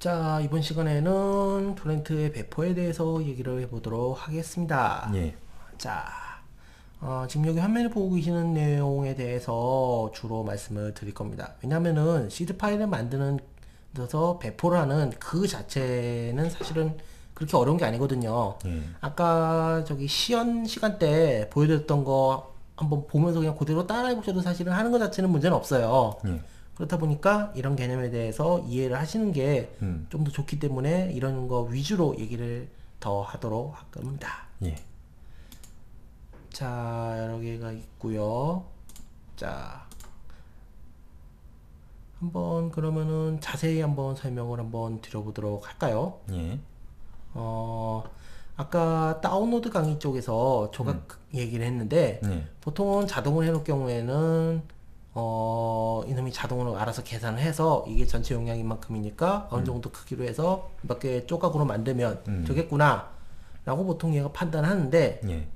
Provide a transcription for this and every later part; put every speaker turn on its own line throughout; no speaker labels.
자, 이번 시간에는 토렌트의 배포에 대해서 얘기를 해보도록 하겠습니다.
예.
자, 지금 여기 화면을 보고 계시는 내용에 대해서 주로 말씀을 드릴 겁니다. 왜냐면은 시드 파일을 만드는 데서 배포를 하는 그 자체는 사실은 그렇게 어려운 게 아니거든요. 아까 저기 시간 때 보여드렸던 거 한번 보면서 그냥 그대로 따라해 보셔도 사실은 하는 것 자체는 문제는 없어요. 그렇다 보니까 이런 개념에 대해서 이해를 하시는 게 좀 더 좋기 때문에 이런 거 위주로 얘기를 더 하도록 할 겁니다.
예.
자, 여러 개가 있고요. 자, 한번 그러면은 자세히 한번 설명을 한번 드려보도록 할까요?
예.
아까 다운로드 강의 쪽에서 조각 얘기를 했는데 보통은 자동을 해놓을 경우에는 이놈이 자동으로 알아서 계산을 해서 이게 전체 용량인 만큼이니까 어느 정도 크기로 해서 몇 개 조각으로 만들면 되겠구나 라고 보통 얘가 판단하는데
예.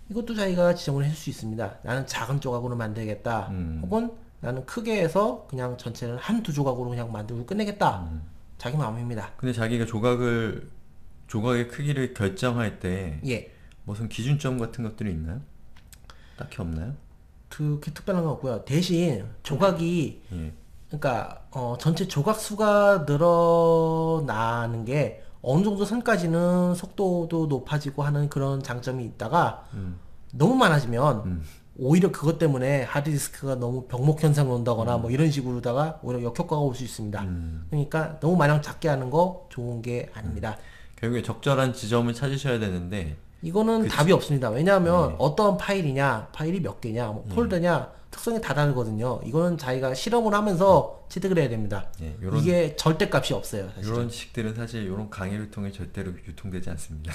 이것도 자기가 지정을 해줄 수 있습니다. 나는 작은 조각으로 만들겠다 혹은 나는 크게 해서 그냥 전체를 한두 조각으로 그냥 만들고 끝내겠다. 자기 마음입니다.
근데 자기가 조각의 크기를 결정할 때
예.
무슨 기준점 같은 것들이 있나요? 딱히 없나요?
그렇게 특별한 건 없고요. 대신 조각이
예.
그러니까 전체 조각 수가 늘어나는 게 어느 정도 선까지는 속도도 높아지고 하는 그런 장점이 있다가 너무 많아지면 오히려 그것 때문에 하드디스크가 너무 병목 현상이 온다거나 뭐 이런 식으로다가 오히려 역효과가 올 수 있습니다. 그러니까 너무 마냥 작게 하는 거 좋은 게 아닙니다.
결국에 적절한 지점을 찾으셔야 되는데
이거는 답이 없습니다. 왜냐하면 어떤 파일이냐, 파일이 몇 개냐, 뭐 폴더냐 특성이 다 다르거든요. 이거는 자기가 실험을 하면서 취득을 해야 됩니다.
예,
이게 절대값이 없어요. 사실은.
이런 지식들은 사실 이런 강의를 통해 절대로 유통되지 않습니다.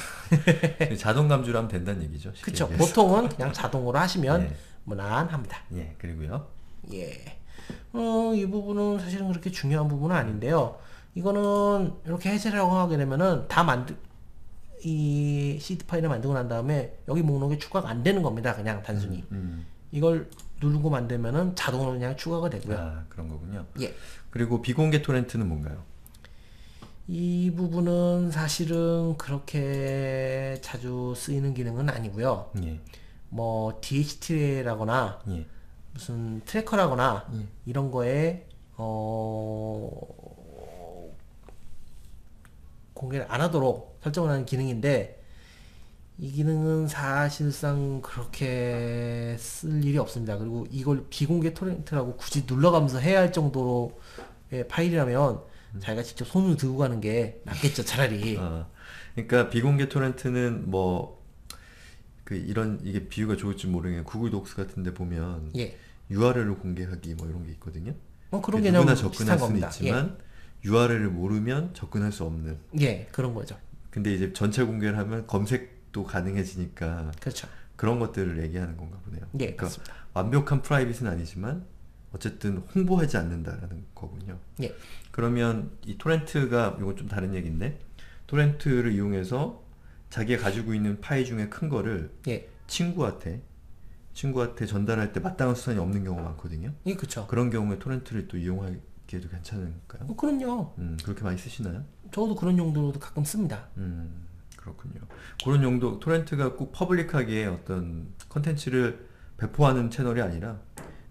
자동 감주로 하면 된다는 얘기죠.
그렇죠. 보통은 그냥 자동으로 하시면
예.
무난합니다.
예, 그리고요.
예. 이 부분은 사실은 그렇게 중요한 부분은 아닌데요. 이거는 이렇게 해제를 하고 하게 되면은 이 시드 파일을 만들고 난 다음에 여기 목록에 추가가 안 되는 겁니다. 그냥 단순히. 이걸 누르고 만들면은 자동으로 그냥 추가가 되고요.
아, 그런 거군요.
예.
그리고 비공개 토렌트는 뭔가요?
이 부분은 사실은 그렇게 자주 쓰이는 기능은 아니고요.
예.
뭐 DHT라거나
예.
무슨 트래커라거나 이런 거에 공개를 안 하도록 설정을 하는 기능인데 이 기능은 사실상 그렇게 쓸 일이 없습니다. 그리고 이걸 비공개 토렌트라고 굳이 눌러가면서 해야 할 정도의 파일이라면 자기가 직접 손으로 들고 가는 게 낫겠죠, 차라리.
그러니까 비공개 토렌트는 뭐 이게 비유가 좋을지 모르겠는데 구글 독스 같은데 보면
예.
URL을 공개하기 뭐 이런 게 있거든요.
그런 개념
누구나
비슷한
접근할 수는
겁니다.
있지만 URL을 모르면 접근할 수 없는.
예, 그런 거죠.
근데 이제 전체 공개를 하면 검색도 가능해지니까
그렇죠.
그런 것들을 얘기하는 건가 보네요.
예,
그러니까
맞습니다.
완벽한 프라이빗은 아니지만 어쨌든 홍보하지 않는다라는 거군요.
예.
그러면 이 토렌트가 이건 좀 다른 얘기인데 토렌트를 이용해서 자기가 가지고 있는 파일 중에 큰 거를
예.
친구한테 전달할 때 마땅한 수단이 없는 경우가 많거든요.
예, 그렇죠.
그런 경우에 토렌트를 또 이용하기에도 괜찮을까요?
그럼요.
그렇게 많이 쓰시나요?
저도 그런 용도로도 가끔 씁니다.
그렇군요. 그런 용도, 토렌트가 꼭 퍼블릭하게 어떤 컨텐츠를 배포하는 채널이 아니라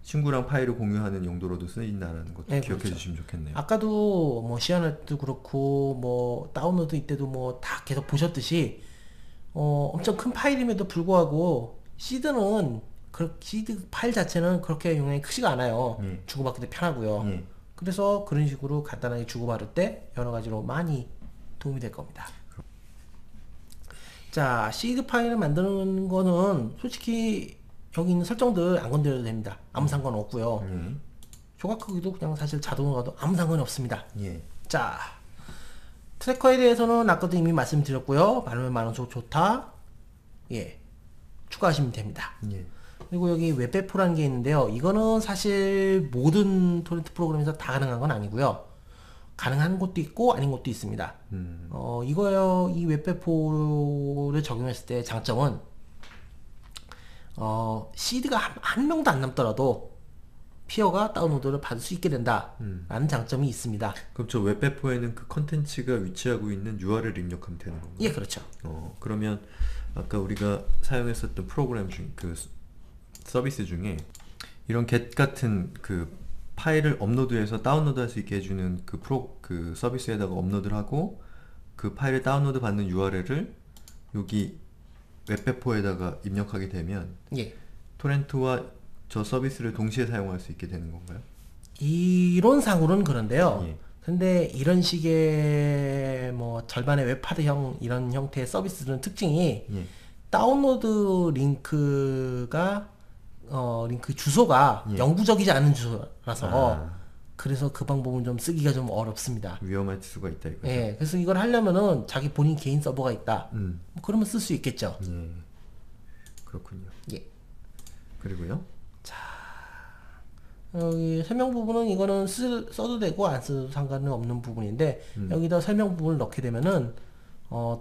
친구랑 파일을 공유하는 용도로도 쓰인다는 것도
네,
기억해
그렇죠.
주시면 좋겠네요.
아까도 뭐 시안할도 그렇고 뭐 다운로드 이때도 뭐 다 계속 보셨듯이 엄청 큰 파일임에도 불구하고 시드 파일 자체는 그렇게 용량이 크지가 않아요. 주고받기도 편하고요. 그래서 그런 식으로 간단하게 주고받을 때 여러 가지로 많이 도움이 될 겁니다. 자, 시드 파일을 만드는 거는 솔직히 여기 있는 설정들 안 건드려도 됩니다. 아무 상관 없고요. 조각 크기도 그냥 사실 자동으로 가도 아무 상관이 없습니다.
예.
자, 트래커에 대해서는 아까도 이미 말씀드렸고요. 많으면 많을수록 좋다. 예, 추가하시면 됩니다.
예.
그리고 여기 웹배포라는 게 있는데요. 이거는 사실 모든 토렌트 프로그램에서 다 가능한 건 아니고요. 가능한 것도 있고 아닌 것도 있습니다. 이 웹배포를 적용했을 때 장점은 시드가 한 명도 안 남더라도 피어가 다운로드를 받을 수 있게 된다라는 장점이 있습니다.
그럼 저 웹배포에는 그 컨텐츠가 위치하고 있는 URL을 입력하면 되는 건가요?
예, 그렇죠.
그러면 아까 우리가 사용했었던 프로그램 그 서비스 중에 이런 get 같은 그 파일을 업로드해서 다운로드할 수 있게 해주는 그 서비스에다가 업로드를 하고 그 파일을 다운로드 받는 URL을 여기 웹배포에다가 입력하게 되면
예.
토렌트와 저 서비스를 동시에 사용할 수 있게 되는 건가요?
이론상으로는 그런데요.
예.
근데 이런 식의 뭐 절반의 웹하드형 이런 형태의 서비스들은 특징이
예.
다운로드 링크가 링크 주소가
예.
영구적이지 않은 주소라서
아,
그래서 그 방법은 좀 쓰기가 좀 어렵습니다.
위험할 수가 있다 이거죠.
예, 그래서 이걸 하려면은 자기 본인 개인 서버가 있다. 뭐 그러면 쓸 수 있겠죠.
예. 그렇군요.
예.
그리고요?
여기 설명 부분은 이거는 써도 되고 안 써도 상관은 없는 부분인데 여기다 설명 부분을 넣게 되면은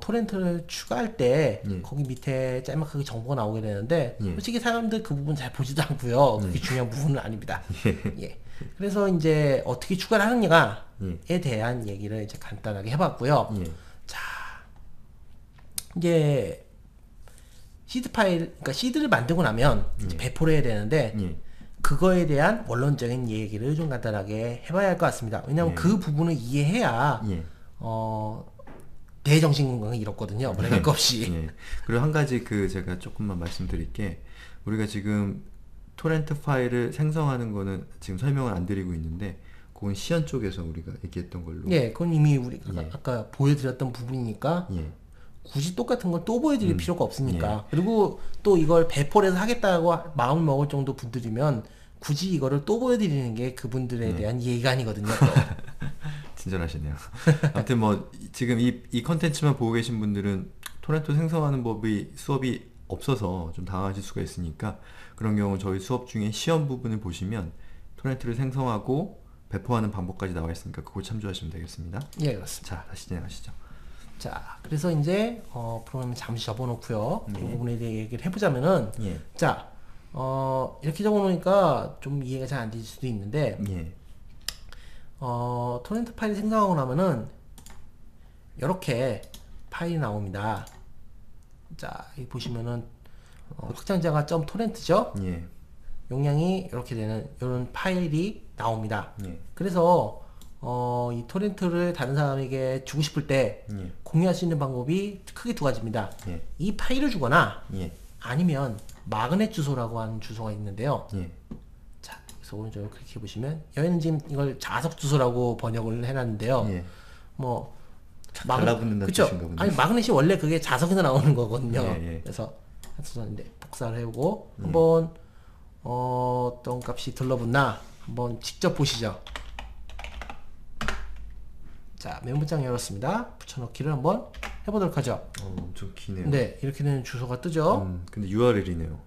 토렌트를 추가할 때
예.
거기 밑에 짤막하게 정보가 나오게 되는데
예.
솔직히 사람들 그 부분 잘 보지도 않고요. 그게 중요한 부분은 아닙니다. 예. 그래서 이제 어떻게 추가를 하느냐에 대한 얘기를 이제 간단하게 해봤고요.
예.
이제 시드 파일, 그러니까 시드를 만들고 나면 이제 배포를 해야 되는데
예.
그거에 대한 원론적인 얘기를 좀 간단하게 해봐야 할 것 같습니다. 왜냐하면 그 부분을 이해해야
예.
대정신 건강이 이렇거든요. 뭐랄 것 없이.
예. 그리고 한 가지 제가 조금만 말씀드릴 게 우리가 지금 토렌트 파일을 생성하는 거는 지금 설명을 안 드리고 있는데 그건 시연 쪽에서 우리가 얘기했던 걸로.
예, 그건 이미 우리가
예.
아까 보여드렸던 부분이니까
예.
굳이 똑같은 건 또 보여드릴 필요가 없으니까. 그리고 또 이걸 배포를 해서 하겠다고 마음을 먹을 정도 분들이면 굳이 이거를 또 보여드리는 게 그분들에 대한 예의가 아니거든요. 또.
친절하시네요. 아무튼 뭐 지금 이 컨텐츠만 보고 계신 분들은 토렌토 생성하는 수업이 없어서 좀 당황하실 수가 있으니까 그런 경우 저희 수업 중에 시험 부분을 보시면 토렌트를 생성하고 배포하는 방법까지 나와 있으니까 그걸 참조하시면 되겠습니다.
예, 그렇습니다.
자, 다시 진행하시죠.
자, 그래서 이제 프로그램 잠시 접어놓고요. 이 부분에 대해 얘기를 해보자면은
예.
자, 이렇게 적어놓으니까 좀 이해가 잘 안 될 수도 있는데
예.
토렌트 파일이 생성하고 나면은 이렇게 파일이 나옵니다. 자, 여기 보시면은 확장자가 .torrent죠.
예.
용량이 이렇게 되는 이런 파일이 나옵니다.
예.
그래서 이 토렌트를 다른 사람에게 주고 싶을 때
예.
공유할 수 있는 방법이 크게 두 가지입니다.
예.
이 파일을 주거나
예.
아니면 마그넷 주소라고 하는 주소가 있는데요.
예.
자, 그래서 오른쪽으로 클릭해 보시면 여기는 지금 이걸 자석 주소라고 번역을 해놨는데요.
예.
뭐
달라붙는다는
그쵸?
뜻인가 보네.
아니 마그넷이 원래 그게 자석에서 나오는 거거든요.
예, 예.
그래서 한수선인데 복사를 해보고 한번 어떤 값이 들러붙나 한번 직접 보시죠. 자, 메모장 열었습니다. 붙여넣기를 한번 해보도록 하죠.
엄청 기네요.
네, 이렇게 되는 주소가 뜨죠.
근데 URL이네요.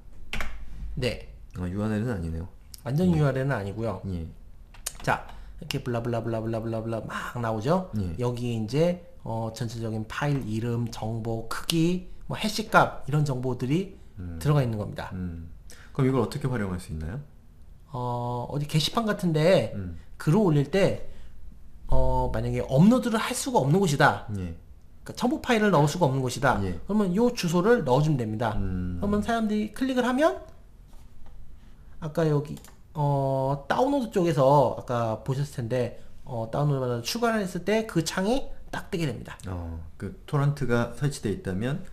네,
URL은 아니네요.
완전 URL은 아니고요.
예.
자, 이렇게 블라블라블라블라블라 막 나오죠.
예.
여기에 이제 전체적인 파일 이름, 정보, 크기, 뭐 해시값 이런 정보들이 들어가 있는 겁니다.
그럼 이걸 어떻게 활용할 수 있나요?
어디 게시판 같은데 글을 올릴 때 만약에 업로드를 할 수가 없는 곳이다.
예.
그러니까 첨부 파일을 넣을 수가 없는 곳이다.
예.
그러면 이 주소를 넣어주면 됩니다. 그러면 사람들이 클릭을 하면 아까 여기 다운로드 쪽에서 아까 보셨을 텐데 다운로드 받아서 추가를 했을 때 그 창이 딱 뜨게 됩니다.
그 토렌트가 설치되어 있다면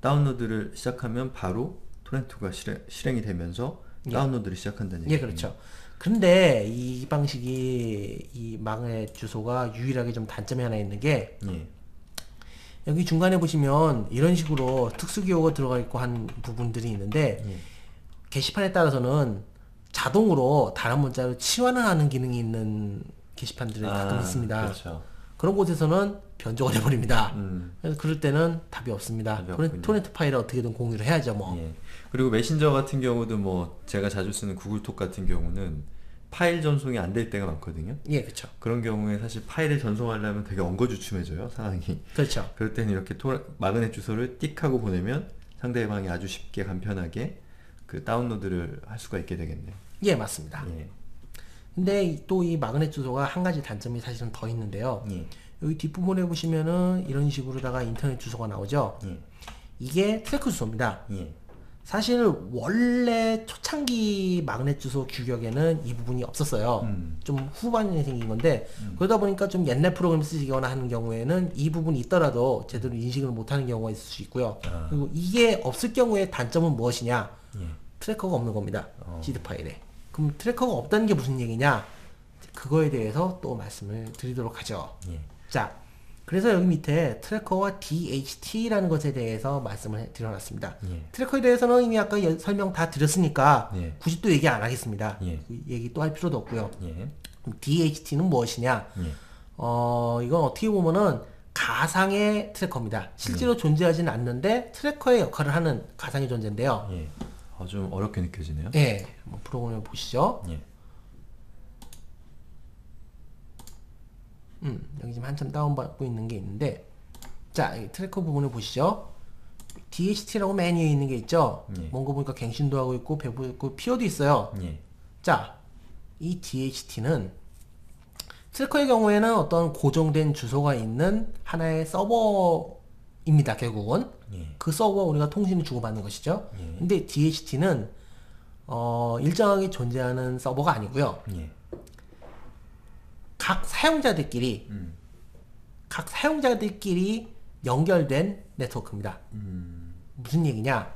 다운로드를 시작하면 바로 토렌트가 실행이 되면서 다운로드를 시작한다는
예,
얘기죠.
그렇죠. 근데 이 방식이 이 마그넷 주소가 유일하게 좀 단점이 하나 있는 게
예.
여기 중간에 보시면 이런 식으로 특수기호가 들어가 있고 한 부분들이 있는데 게시판에 따라서는 자동으로 단어 문자로 치환을 하는 기능이 있는 게시판들이 가끔 있습니다.
그렇죠.
그런 곳에서는 변조가 돼버립니다.
음.
그래서 그럴 때는 답이 없습니다.
답이 없군요.
토렌트 파일을 어떻게든 공유를 해야죠, 뭐.
예. 그리고 메신저 같은 경우도 뭐 제가 자주 쓰는 구글톡 같은 경우는 파일 전송이 안 될 때가 많거든요.
예, 그렇죠.
그런 경우에 사실 파일을 전송하려면 되게 엉거주춤해져요, 상황이.
그렇죠.
그럴 때는 이렇게 마그넷 주소를 띡 하고 보내면 상대방이 아주 쉽게 간편하게 그 다운로드를 할 수가 있게 되겠네요.
예, 맞습니다.
예.
근데 또 이 마그넷 주소가 한 가지 단점이 사실은 더 있는데요.
예.
여기 뒷부분에 보시면은 이런 식으로다가 인터넷 주소가 나오죠.
예.
이게 트래크 주소입니다.
예.
사실 원래 초창기 마그넷 주소 규격에는 이 부분이 없었어요. 좀 후반에 생긴 건데 그러다 보니까 좀 옛날 프로그램 쓰시거나 하는 경우에는 이 부분이 있더라도 제대로 인식을 못하는 경우가 있을 수 있고요. 그리고 이게 없을 경우에 단점은 무엇이냐?
예.
트래커가 없는 겁니다. 시드 파일에. 그럼 트래커가 없다는 게 무슨 얘기냐? 그거에 대해서 또 말씀을 드리도록 하죠.
예.
자, 그래서 여기 밑에 트래커와 DHT라는 것에 대해서 말씀을 드려놨습니다.
예.
트래커에 대해서는 이미 아까 설명 다 드렸으니까
예.
굳이 또 얘기 안 하겠습니다.
예.
그 얘기 또 할 필요도 없고요.
예.
그럼 DHT는 무엇이냐?
예.
이건 어떻게 보면은 가상의 트래커입니다. 실제로 존재하지는 않는데 트래커의 역할을 하는 가상의 존재인데요.
예. 좀 어렵게 느껴지네요.
예, 한번 프로그램을 보시죠.
예.
여기 지금 한참 다운받고 있는 게 있는데, 자, 이 트래커 부분을 보시죠. DHT라고 맨 위에 있는 게 있죠.
예.
뭔가 보니까 갱신도 하고 있고, 배부 있고, 피어도 있어요.
예.
자, 이 DHT는 트래커의 경우에는 어떤 고정된 주소가 있는 하나의 서버입니다. 결국은
예.
그 서버와 우리가 통신을 주고받는 것이죠.
예.
근데 DHT는 일정하게 존재하는 서버가 아니고요.
예.
각 사용자들끼리 연결된 네트워크입니다. 무슨 얘기냐?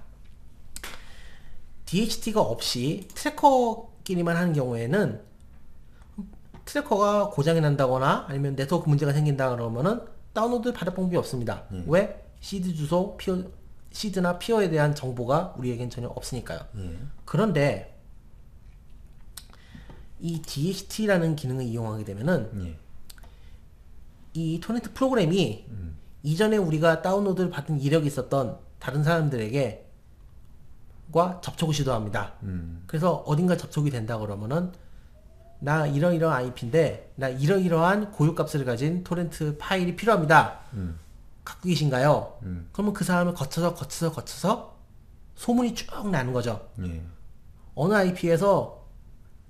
DHT가 없이 트래커끼리만 하는 경우에는 트래커가 고장이 난다거나 아니면 네트워크 문제가 생긴다 그러면은 다운로드 받을 방법이 없습니다. 왜? 시드 주소, 시드나 피어에 대한 정보가 우리에겐 전혀 없으니까요. 그런데 이 DHT라는 기능을 이용하게 되면은
예.
이 토렌트 프로그램이 이전에 우리가 다운로드를 받은 이력이 있었던 다른 사람들에게 과 접촉을 시도합니다. 그래서 어딘가 접촉이 된다 그러면은 나 이러이러한 IP인데 나 이러이러한 고유값을 가진 토렌트 파일이 필요합니다. 갖고 계신가요? 그러면 그 사람을 거쳐서 소문이 쭉 나는 거죠.
예.
어느 IP에서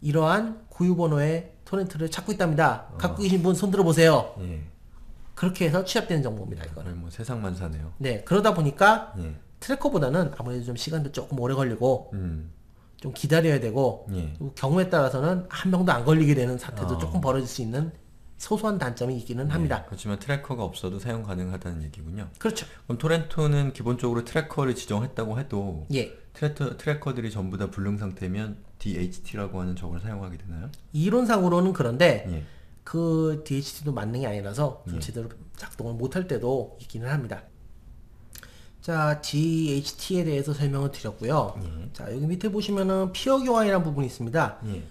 이러한 고유번호의 토렌트를 찾고 있답니다. 갖고 계신 분 손들어 보세요.
예.
그렇게 해서 취합되는 정보입니다. 이거는.
거의 뭐 세상만 사네요.
네, 그러다 보니까
예.
트래커보다는 아무래도 좀 시간도 조금 오래 걸리고
음.
좀 기다려야 되고
예.
그리고 경우에 따라서는 한 명도 안 걸리게 되는 사태도 조금 벌어질 수 있는 소소한 단점이 있기는 합니다.
그렇지만 트래커가 없어도 사용 가능하다는 얘기군요.
그렇죠.
그럼 토렌토는 기본적으로 트래커를 지정했다고 해도
예.
트래커들이 전부 다 불능 상태면 DHT라고 하는 저걸 사용하게 되나요?
이론상으로는 그런데
예.
그 DHT도 만능이 아니라서 좀
예.
제대로 작동을 못할 때도 있기는 합니다. 자, DHT에 대해서 설명을 드렸고요.
예.
자, 여기 밑에 보시면은 피어 교환이라는 부분이 있습니다.
예.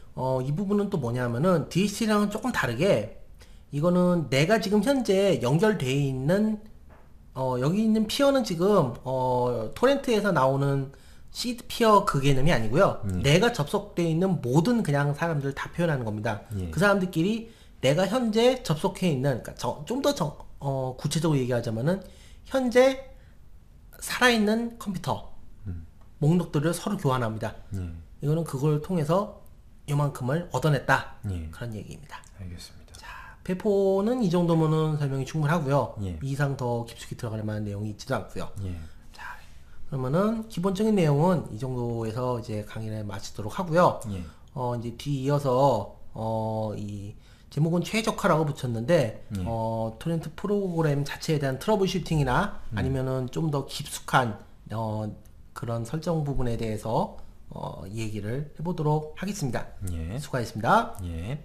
이 부분은 또 뭐냐면은 DHT랑은 조금 다르게 이거는 내가 지금 현재 연결되어 있는 여기 있는 피어는 지금 토렌트에서 나오는 시드 피어 그 개념이 아니고요. 내가 접속되어 있는 모든 그냥 사람들 다 표현하는 겁니다.
예.
그 사람들끼리 내가 현재 접속해 있는 그러니까 좀 더 구체적으로 얘기하자면은 현재 살아있는 컴퓨터 목록들을 서로 교환합니다.
예.
이거는 그걸 통해서 요만큼을 얻어냈다.
예.
그런 얘기입니다.
알겠습니다.
배포는 이 정도면은 설명이 충분하고요.
예.
이 이상 더 깊숙이 들어갈 만한 내용이 있지도 않고요.
예.
자, 그러면은 기본적인 내용은 이 정도에서 이제 강의를 마치도록 하고요.
예.
이제 뒤이어서 이 제목은 최적화라고 붙였는데
예.
토렌트 프로그램 자체에 대한 트러블 슈팅이나 아니면은 좀 더 깊숙한 그런 설정 부분에 대해서 얘기를 해보도록 하겠습니다.
예.
수고하셨습니다.
예.